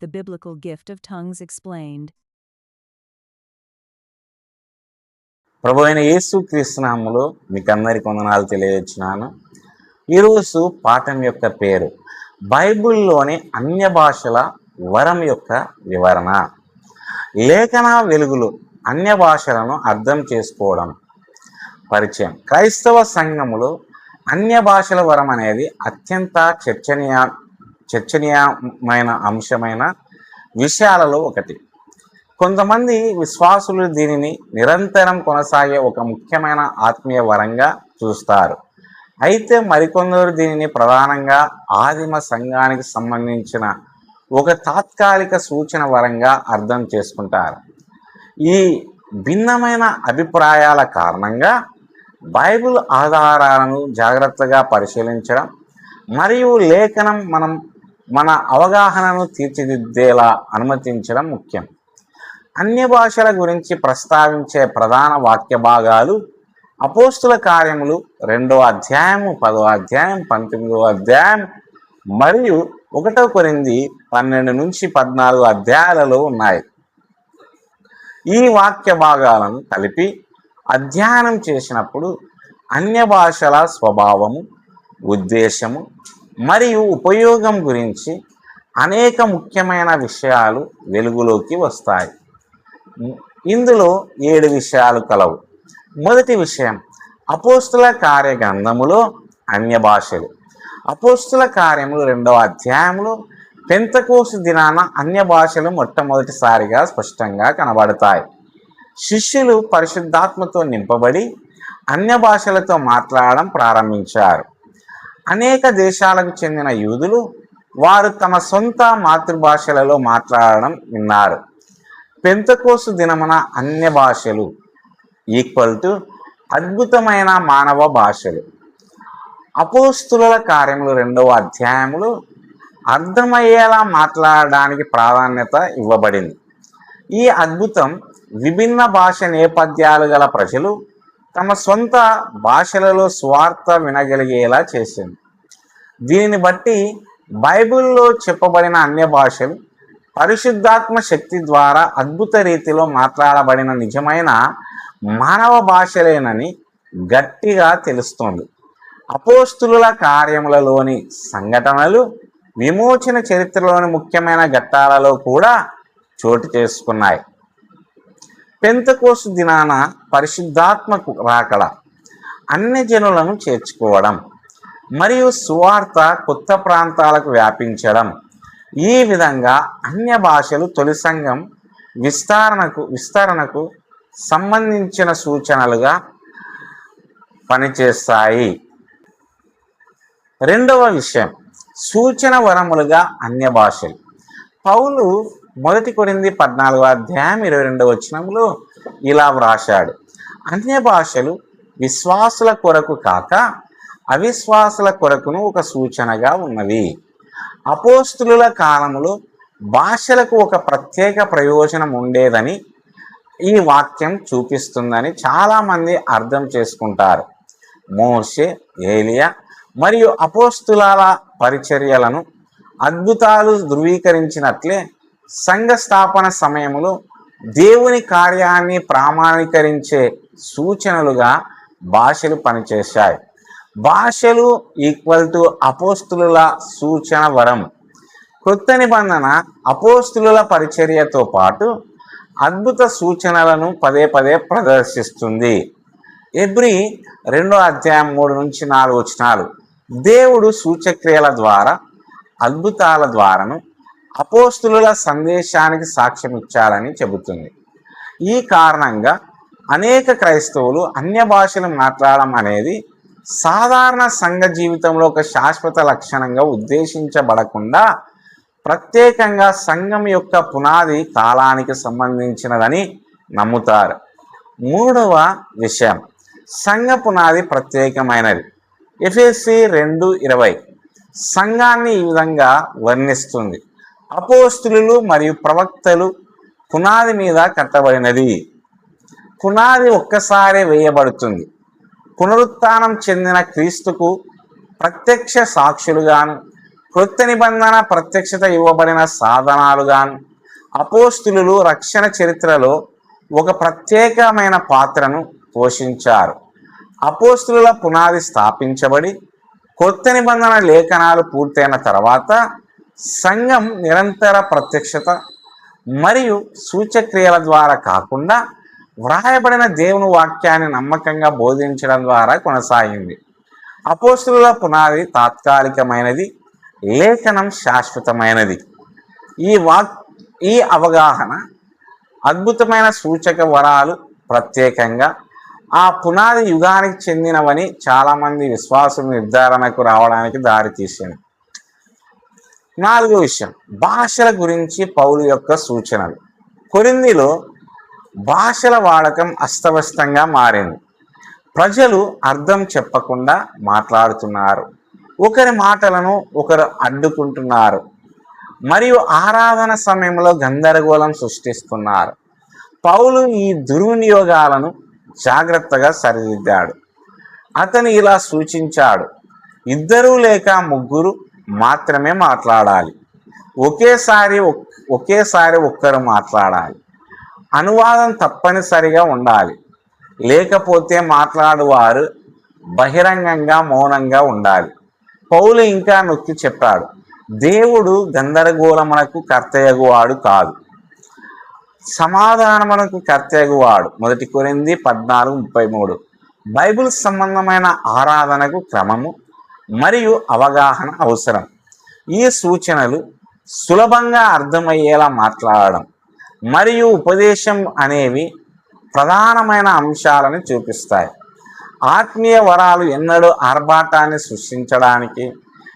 The Biblical Gift of Tongues Explained. ప్రభు అయిన యేసుక్రీస్తు నామములో మీకందరికి వందనాలు తెలియజేస్తున్నాను. ఈరోజు పాఠం యొక్క పేరు బైబిల్లోని అన్య భాషల వరం యొక్క వివరణ. లేఖన వెలుగులు అన్య భాషలను అర్థం చేసుకోవడం. పరిచయం. క్రైస్తవ సంఘములో అన్య భాషల వరం అనేది అత్యంత చర్చనీయమైన అంశమైన విషయాలలో ఒకటి. కొంతమంది విశ్వాసులు దీనిని నిరంతరం కొనసాగే ఒక ముఖ్యమైన ఆత్మీయ వరంగా చూస్తారు. అయితే మరికొందరు దీనిని ప్రధానంగా ఆదిమ సంఘానికి సంబంధించిన ఒక తాత్కాలిక సూచన వరంగా అర్థం చేసుకుంటారు. ఈ భిన్నమైన అభిప్రాయాల కారణంగా బైబిల్ ఆధారాలను జాగ్రత్తగా పరిశీలించడం మరియు లేఖనం మన అవగాహనను తీర్చిదిద్దేలా అనుమతించడం ముఖ్యం. అన్య భాషల గురించి ప్రస్తావించే ప్రధాన వాక్య భాగాలు అపోస్తుల కార్యములు 2వ అధ్యాయము, 10వ అధ్యాయం, 19వ అధ్యాయం మరియు 1 కొరింథీ 12 నుంచి 14 అధ్యాయాలలో ఉన్నాయి. ఈ వాక్య భాగాలను కలిపి అధ్యయనం చేసినప్పుడు అన్య భాషల స్వభావము, ఉద్దేశము మరియు ఉపయోగం గురించి అనేక ముఖ్యమైన విషయాలు వెలుగులోకి వస్తాయి. ఇందులో 7 విషయాలు కలవు. మొదటి విషయం, అపోస్తుల కార్య గ్రంథములో అన్య భాషలు. అపోస్తుల కార్యములు 2వ అధ్యాయంలో పెంతెకోస్తు దినాన అన్య భాషలు మొట్టమొదటిసారిగా స్పష్టంగా కనబడతాయి. శిష్యులు పరిశుద్ధాత్మతో నింపబడి అన్య భాషలతో మాట్లాడడం ప్రారంభించారు. అనేక దేశాలకు చెందిన యూదులు వారు తమ సొంత మాతృభాషలలో మాట్లాడడం విన్నారు. పెంతెకోస్తు దినమున అన్య భాషలు అద్భుతమైన మానవ భాషలు. అపోస్తుల కార్యములు 2వ అధ్యాయంలో అర్థమయ్యేలా మాట్లాడడానికి ప్రాధాన్యత ఇవ్వబడింది. ఈ అద్భుతం విభిన్న భాష నేపథ్యాలు గల ప్రజలు తమ సొంత భాషలలో స్వార్థ వినగలిగేలా చేసింది. దీనిని బట్టి బైబిల్లో చెప్పబడిన అన్య భాషలు పరిశుద్ధాత్మ శక్తి ద్వారా అద్భుత రీతిలో మాట్లాడబడిన నిజమైన మానవ భాషలేనని గట్టిగా తెలుస్తోంది. అపోస్తుల కార్యములలోని సంఘటనలు విమోచన చరిత్రలోని ముఖ్యమైన ఘట్టాలలో కూడా చోటు చేసుకున్నాయి. పెంతెకోస్తు దినాన పరిశుద్ధాత్మకు రాకడ, అన్ని జనులను చేర్చుకోవడం మరియు సువార్త కొత్త ప్రాంతాలకు వ్యాపించడం, ఈ విధంగా అన్య భాషలు తొలి సంఘం విస్తరణకు సంబంధించిన సూచనలుగా పనిచేస్తాయి. రెండవ విషయం, సూచన వరములుగా అన్య భాషలు. పౌలు 1 కొరింథీ 14వ అధ్యాయం 22వ వచనంలో ఇలా వ్రాశాడు: అన్య భాషలు విశ్వాసుల కొరకు కాక అవిశ్వాసుల కొరకును ఒక సూచనగా ఉన్నవి. అపోస్తుల కాలములో భాషలకు ఒక ప్రత్యేక ప్రయోజనం ఉండేదని ఈ వాక్యం చూపిస్తుందని చాలామంది అర్థం చేసుకుంటారు. మోషే, ఏలియా మరియు అపోస్తుల పరిచర్యలను అద్భుతాలు ధృవీకరించినట్లే సంఘ స్థాపన సమయంలో దేవుని కార్యాన్ని ప్రామాణీకరించే సూచనలుగా భాషలు పనిచేశాయి. భాషలు అపోస్తుల సూచన వరం. కొత్త నిబంధన అపోస్తుల పరిచర్యతో పాటు అద్భుత సూచనలను పదే పదే ప్రదర్శిస్తుంది. ఎబ్రీ 2వ అధ్యాయం 3 నుంచి 4 వచనాలు దేవుడు సూచక్రియల ద్వారా, అద్భుతాల ద్వారాను అపోస్తుల సందేశానికి సాక్ష్యం ఇచ్చాలని చెబుతుంది. ఈ కారణంగా అనేక క్రైస్తవులు అన్య భాషలు మాట్లాడడం అనేది సాధారణ సంఘ జీవితంలో ఒక శాశ్వత లక్షణంగా ఉద్దేశించబడకుండా ప్రత్యేకంగా సంఘం యొక్క పునాది కాలానికి సంబంధించినదని నమ్ముతారు. మూడవ విషయం, సంఘ పునాది ప్రత్యేకమైనది. ఎఫెసీ 2:20 సంఘాన్ని ఈ విధంగా వర్ణిస్తుంది: అపోస్తులు మరియు ప్రవక్తలు పునాది మీద కట్టబడినది. పునాది ఒక్కసారే వేయబడుతుంది. పునరుత్థానం చెందిన క్రీస్తుకు ప్రత్యక్ష సాక్షులుగాను క్రొత్త నిబంధన ప్రత్యక్షత ఇవ్వబడిన సాధనాలుగాను అపోస్తులు రక్షణ చరిత్రలో ఒక ప్రత్యేకమైన పాత్రను పోషించారు. అపోస్తుల పునాది స్థాపించబడి కొత్త నిబంధన లేఖనాలు పూర్తయిన తర్వాత సంఘం నిరంతర ప్రత్యక్షత మరియు సూచక్రియల ద్వారా కాకుండా వ్రాయబడిన దేవుని వాక్యాన్ని నమ్మకంగా బోధించడం ద్వారా కొనసాగింది. అపోస్తుల పునాది తాత్కాలికమైనది, లేఖనం శాశ్వతమైనది. ఈ అవగాహన అద్భుతమైన సూచక వరాలు ప్రత్యేకంగా ఆ పునాది యుగానికి చెందినవని చాలామంది విశ్వాసుల నిర్ధారణకు రావడానికి దారితీసింది. 4వ విషయం, భాషల గురించి పౌలు యొక్క సూచనలు. కొరింథీలో భాషల వాడకం అస్తవ్యస్తంగా మారింది. ప్రజలు అర్థం చెప్పకుండా మాట్లాడుతున్నారు, ఒకరి మాటలను ఒకరు అడ్డుకుంటున్నారు మరియు ఆరాధన సమయంలో గందరగోళం సృష్టిస్తున్నారు. పౌలు ఈ దుర్వినియోగాలను జాగ్రత్తగా సరిదిద్దాడు. అతను ఇలా సూచించాడు: 2 లేక 3 మాత్రమే మాట్లాడాలి, ఒకేసారి ఒక్కరు మాట్లాడాలి, అనువాదం తప్పనిసరిగా ఉండాలి, లేకపోతే మాట్లాడువారు బహిరంగంగా మౌనంగా ఉండాలి. పౌలు ఇంకా నొక్కి చెప్పాడు, దేవుడు గందరగోళమునకు కర్తయగువాడు కాదు, సమాధానమునకు కర్తయగువాడు. 1 కొరింథీ 14:33. బైబిల్ సంబంధమైన ఆరాధనకు క్రమము మరియు అవగాహన అవసరం. ఈ సూచనలు సులభంగా అర్థమయ్యేలా మాట్లాడడం మరియు ఉపదేశం అనేవి ప్రధానమైన అంశాలను చూపిస్తాయి. ఆత్మీయ వరాలు ఎన్నడూ ఆర్భాటాన్ని సృష్టించడానికి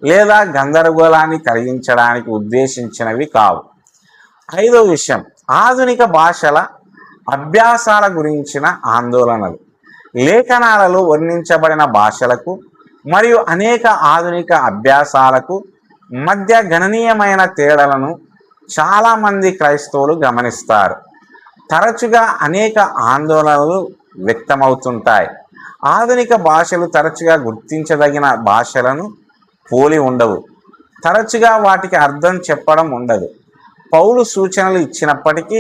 లేదా గందరగోళాన్ని కలిగించడానికి ఉద్దేశించినవి కావు. 5వ విషయం, ఆధునిక భాషల అభ్యాసాల గురించిన ఆందోళనలు. లేఖనాలలో వర్ణించబడిన భాషలకు మరియు అనేక ఆధునిక అభ్యాసాలకు మధ్య గణనీయమైన తేడాలను చాలామంది క్రైస్తవులు గమనిస్తారు. తరచుగా అనేక ఆందోళనలు వ్యక్తమవుతుంటాయి. ఆధునిక భాషలు తరచుగా గుర్తించదగిన భాషలను పోలి ఉండవు, తరచుగా వాటికి అర్థం చెప్పడం ఉండదు. పౌలు సూచనలు ఇచ్చినప్పటికీ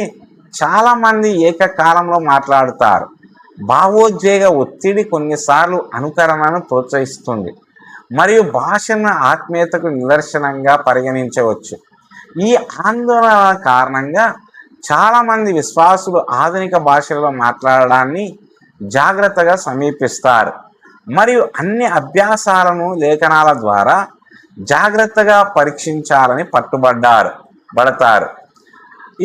చాలామంది ఏకకాలంలో మాట్లాడుతారు. భావోద్వేగ ఒత్తిడి కొన్నిసార్లు అనుకరణను ప్రోత్సహిస్తుంది మరియు భాషను ఆత్మీయతకు నిదర్శనంగా పరిగణించవచ్చు. ఈ ఆందోళన కారణంగా చాలామంది విశ్వాసులు ఆధునిక భాషలో మాట్లాడడాన్ని జాగ్రత్తగా సమీపిస్తారు మరియు అన్ని అభ్యాసాలను లేఖనాల ద్వారా జాగ్రత్తగా పరీక్షించాలని పడతారు.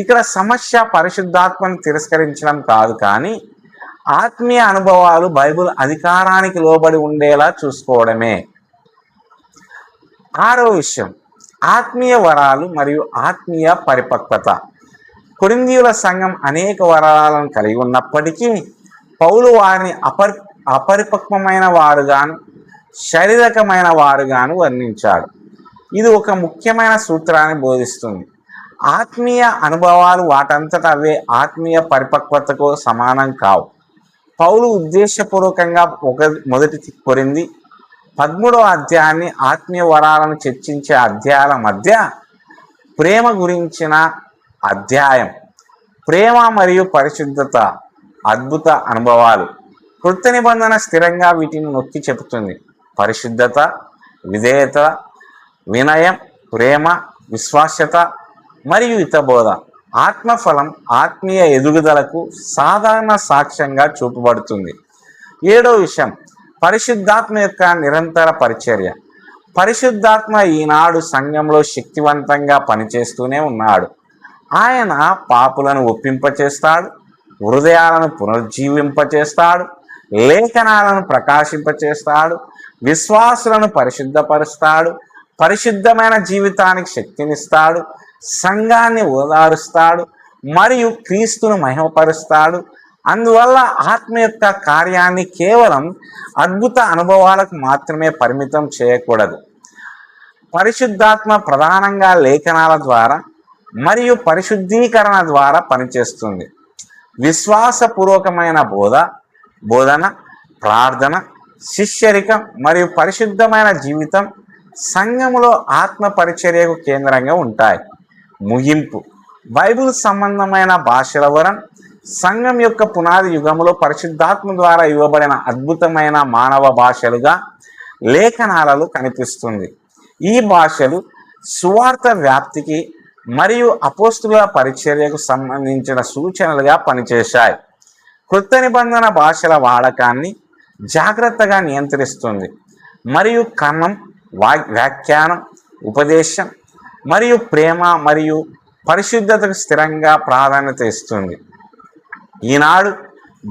ఇక్కడ సమస్య పరిశుద్ధాత్మను తిరస్కరించడం కాదు, కానీ ఆత్మీయ అనుభవాలు బైబిల్ అధికారానికి లోబడి ఉండేలా చూసుకోవడమే. 6వ విషయం, ఆత్మీయ వరాలు మరియు ఆత్మీయ పరిపక్వత. కొరింథీయుల సంఘం అనేక వరాలను కలిగి ఉన్నప్పటికీ పౌలు వారిని అపరిపక్వమైన వారుగాను శారీరకమైన వారుగాను వర్ణించాడు. ఇది ఒక ముఖ్యమైన సూత్రాన్ని బోధిస్తుంది. ఆత్మీయ అనుభవాలు వాటంతట అవే ఆత్మీయ పరిపక్వతకు సమానం కావు. పౌలు ఉద్దేశపూర్వకంగా 1 కొరింథీ 13వ అధ్యాయాన్ని ఆత్మీయ వరాలను చర్చించే అధ్యాయాల మధ్య ప్రేమ గురించిన అధ్యాయం. ప్రేమ మరియు పరిశుద్ధత అద్భుత అనుభవాలు. కృత నిబంధన స్థిరంగా వీటిని నొక్కి చెబుతుంది. పరిశుద్ధత, విధేయత, వినయం, ప్రేమ, విశ్వాస్యత మరియు హితబోధ. ఆత్మఫలం ఆత్మీయ ఎదుగుదలకు సాధారణ సాక్ష్యంగా చూపబడుతుంది. 7వ విషయం, పరిశుద్ధాత్మ యొక్క నిరంతర పరిచర్య. పరిశుద్ధాత్మ ఈనాడు సంఘంలో శక్తివంతంగా పనిచేస్తూనే ఉన్నాడు. ఆయన పాపులను ఒప్పింపచేస్తాడు, హృదయాలను పునరుజ్జీవింపచేస్తాడు, లేఖనాలను ప్రకాశింపచేస్తాడు, విశ్వాసులను పరిశుద్ధపరుస్తాడు, పరిశుద్ధమైన జీవితానికి శక్తినిస్తాడు, సంఘాన్ని ఓదారుస్తాడు మరియు క్రీస్తును మహిమపరుస్తాడు. అందువల్ల ఆత్మ యొక్క కార్యాన్ని కేవలం అద్భుత అనుభవాలకు మాత్రమే పరిమితం చేయకూడదు. పరిశుద్ధాత్మ ప్రధానంగా లేఖనాల ద్వారా మరియు పరిశుద్ధీకరణ ద్వారా పనిచేస్తుంది. విశ్వాసపూర్వకమైన బోధన, ప్రార్థన, శిష్యరికం మరియు పరిశుద్ధమైన జీవితం సంఘములో ఆత్మ పరిచర్యకు కేంద్రంగా ఉంటాయి. ముగింపు: బైబిల్ సంబంధమైన భాషల వరం సంఘం యొక్క పునాది యుగంలో పరిశుద్ధాత్మ ద్వారా ఇవ్వబడిన అద్భుతమైన మానవ భాషలుగా లేఖనాలలో కనిపిస్తుంది. ఈ భాషలు సువార్త వ్యాప్తికి మరియు అపోస్తుల పరిచర్యకు సంబంధించిన సూచనలుగా పనిచేశాయి. కొత్త నిబంధన భాషల వాడకాన్ని జాగ్రత్తగా నియంత్రిస్తుంది మరియు కర్మం, వ్యాఖ్యానం, ఉపదేశం మరియు ప్రేమ మరియు పరిశుద్ధతకు స్థిరంగా ప్రాధాన్యత ఇస్తుంది. ఈనాడు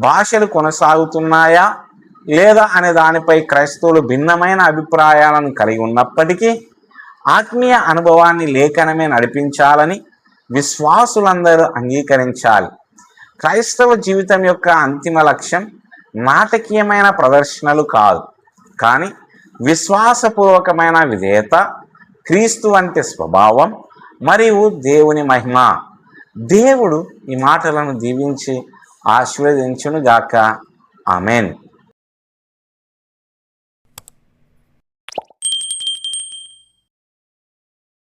భాషలు కొనసాగుతున్నాయా లేదా అనే దానిపై క్రైస్తవులు భిన్నమైన అభిప్రాయాలను కలిగి ఉన్నప్పటికీ ఆత్మీయ అనుభవాన్ని లేఖనమే నడిపించాలని విశ్వాసులందరూ అంగీకరించాలి. క్రైస్తవ జీవితం యొక్క అంతిమ లక్ష్యం నాటకీయమైన ప్రదర్శనలు కాదు, కానీ విశ్వాసపూర్వకమైన విధేయత, క్రీస్తు వంటి స్వభావం మరియు దేవుని మహిమ. దేవుడు ఈ మాటలను దీవించి ఆశీర్వదించునుగాక. ఆమేన్.